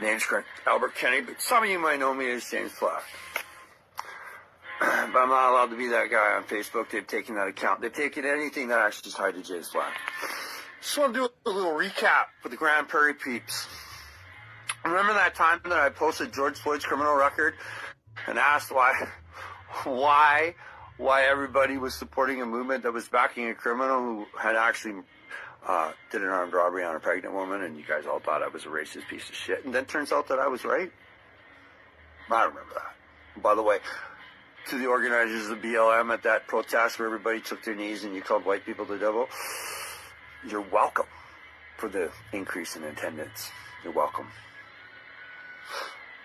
name's Albert Kenny, but some of you might know me as James Flack. But I'm not allowed to be that guy on Facebook. They've taken that account. They've taken anything that actually is tied to James Flack. Just want to do a little recap for the Grand Prairie peeps. Remember that time that I posted George Floyd's criminal record and asked why everybody was supporting a movement that was backing a criminal who had actually did an armed robbery on a pregnant woman, and you guys all thought I was a racist piece of shit. And then turns out that I was right. I remember that. By the way, to the organizers of BLM at that protest where everybody took their knees and you called white people the devil, you're welcome for the increase in attendance. You're welcome.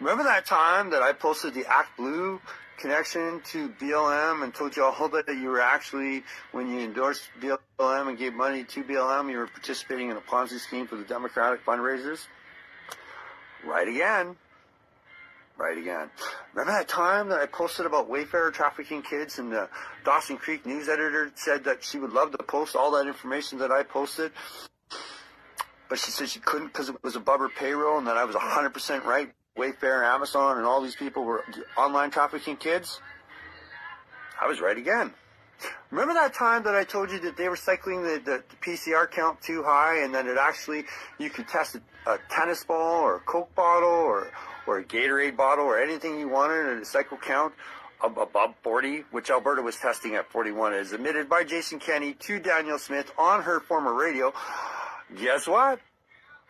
Remember that time that I posted the Act Blue connection to BLM and told you all that you were actually, when you endorsed BLM and gave money to BLM, you were participating in a Ponzi scheme for the Democratic fundraisers? Right again. Right again. Remember that time that I posted about Wayfarer trafficking kids and the Dawson Creek news editor said that she would love to post all that information that I posted, but she said she couldn't because it was above her payroll and that I was 100% right. Wayfair, Amazon, and all these people were online trafficking kids? I was right again. Remember that time that I told you that they were cycling the PCR count too high and that it actually, you could test a tennis ball or a Coke bottle or a Gatorade bottle or anything you wanted and a cycle count above 40, which Alberta was testing at 41, as admitted by Jason Kenney to Danielle Smith on her former radio. Guess what?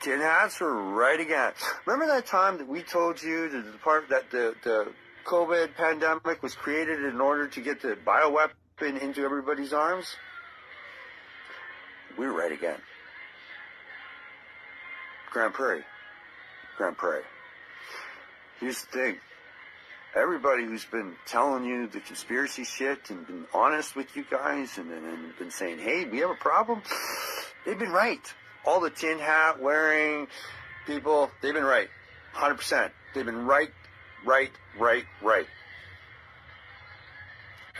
Tin hats were right again. Remember that time that we told you that the COVID pandemic was created in order to get the bioweapon into everybody's arms? We were right again. Grand Prairie. Grand Prairie. Here's the thing. Everybody who's been telling you the conspiracy shit and been honest with you guys and been saying, hey, we have a problem, they've been right. All the tin hat wearing people, they've been right. 100%. They've been right.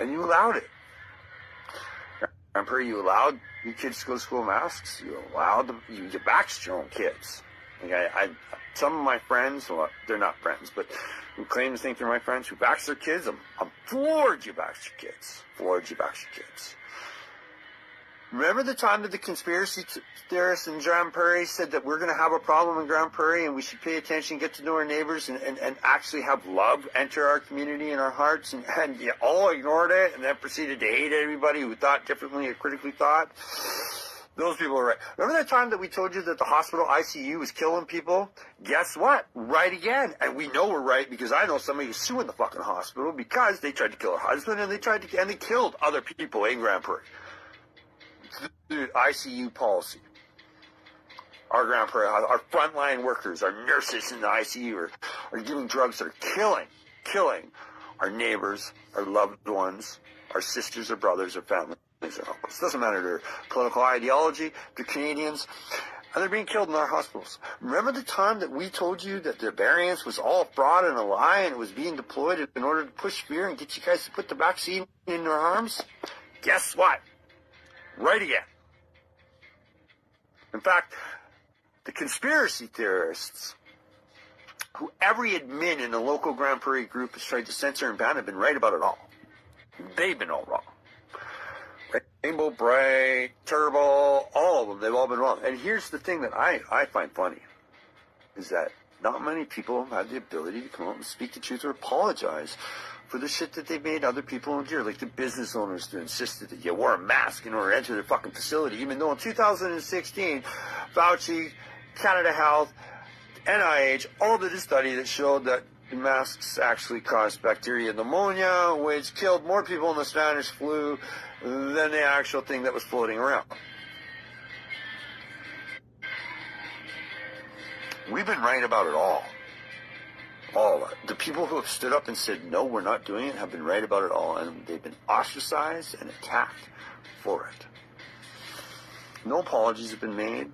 And you allowed it. Grand Prairie, you allowed your kids to go to school with masks. You allowed them, you vaxxed your own kids. Like some of my friends, well, they're not friends, but who claim to think they're my friends, who vax their kids, I'm floored you vax your kids. Floored you vax your kids. Remember the time that the conspiracy theorists in Grand Prairie said that we're going to have a problem in Grand Prairie and we should pay attention, get to know our neighbors, and actually have love enter our community and our hearts, and you all ignored it and then proceeded to hate everybody who thought differently or critically thought? Those people are right. Remember that time that we told you that the hospital ICU was killing people? Guess what? Right again. And we know we're right because I know somebody who's suing the fucking hospital because they tried to kill her husband and they killed other people in Grand Prairie. The ICU policy. Our Grand Prairie, our frontline workers, our nurses in the ICU are giving drugs that are killing our neighbors, our loved ones, our sisters or brothers or families or uncles. Doesn't matter their political ideology, they're Canadians, and they're being killed in our hospitals. Remember the time that we told you that the variants was all fraud and a lie and it was being deployed in order to push fear and get you guys to put the vaccine in your arms? Guess what? Right again. In fact, the conspiracy theorists, who every admin in the local Grand Prairie group has tried to censor and ban, have been right about it all. They've been all wrong. Rainbow Bright, Turbo, all of them, they've all been wrong. And here's the thing that I find funny, is that not many people have had the ability to come out and speak the truth or apologize for the shit that they made other people endure, like the business owners who insisted that you wore a mask in order to enter their fucking facility, even though in 2016, Fauci, Canada Health, NIH, all did a study that showed that the masks actually caused bacteria pneumonia, which killed more people in the Spanish flu than the actual thing that was floating around. We've been right about it all. All of it. The people who have stood up and said, no, we're not doing it, have been right about it all, and they've been ostracized and attacked for it. No apologies have been made.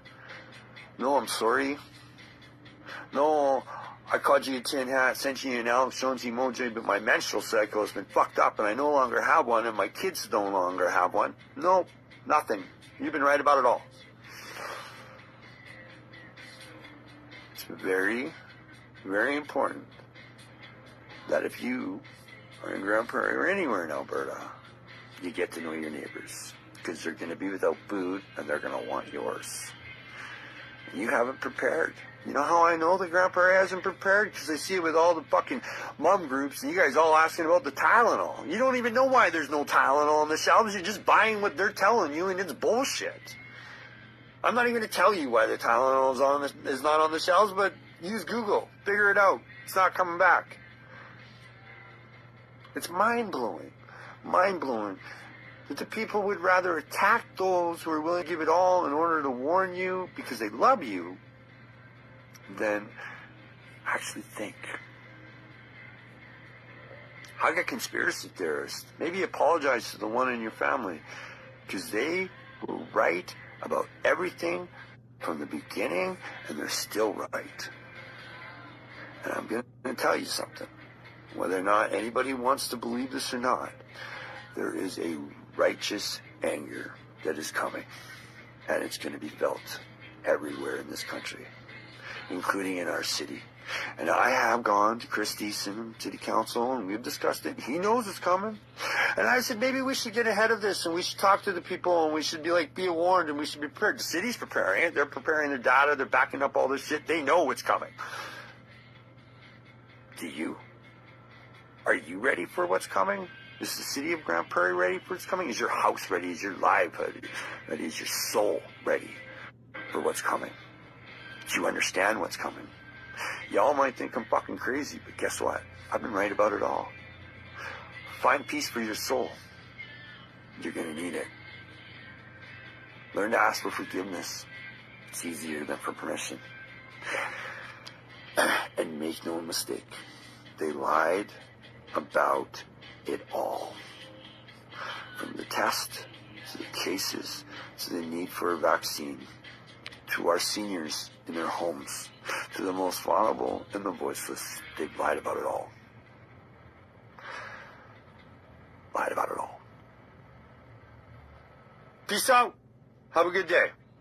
No, I'm sorry. No, I called you a tin hat, sent you an Alex Jones emoji, but my menstrual cycle has been fucked up and I no longer have one and my kids no longer have one. No, nothing. You've been right about it all. It's very, very important that if you are in Grande Prairie or anywhere in Alberta, you get to know your neighbors, because they're going to be without food and they're going to want yours. And you haven't prepared. You know how I know the Grande Prairie hasn't prepared? Because I see it with all the fucking mom groups and you guys all asking about the Tylenol. You don't even know why there's no Tylenol on the shelves. You're just buying what they're telling you, and it's bullshit. I'm not even going to tell you why the Tylenol is not on the shelves, but use Google. Figure it out. It's not coming back. It's mind-blowing. Mind-blowing that the people would rather attack those who are willing to give it all in order to warn you because they love you than actually think. Hug a conspiracy theorist. Maybe apologize to the one in your family, because they were right about everything from the beginning, and they're still right. And I'm going to tell you something. Whether or not anybody wants to believe this or not, there is a righteous anger that is coming, and it's going to be felt everywhere in this country, including in our city. And I have gone to Chris Deason, City Council, and we've discussed it. He knows it's coming. And I said, maybe we should get ahead of this, and we should talk to the people, and we should be warned, and we should be prepared. The city's preparing it. They're preparing their data. They're backing up all this shit. They know what's coming. Do you? Are you ready for what's coming? Is the city of Grande Prairie ready for what's coming? Is your house ready? Is your livelihood ready? Is your soul ready for what's coming? Do you understand what's coming? Y'all might think I'm fucking crazy, but guess what? I've been right about it all. Find peace for your soul. You're going to need it. Learn to ask for forgiveness. It's easier than for permission. And make no mistake, they lied about it all. From the test, to the cases, to the need for a vaccine, to our seniors in their homes, to the most vulnerable and the voiceless. They've lied about it all. Lied about it all. Peace out. Have a good day.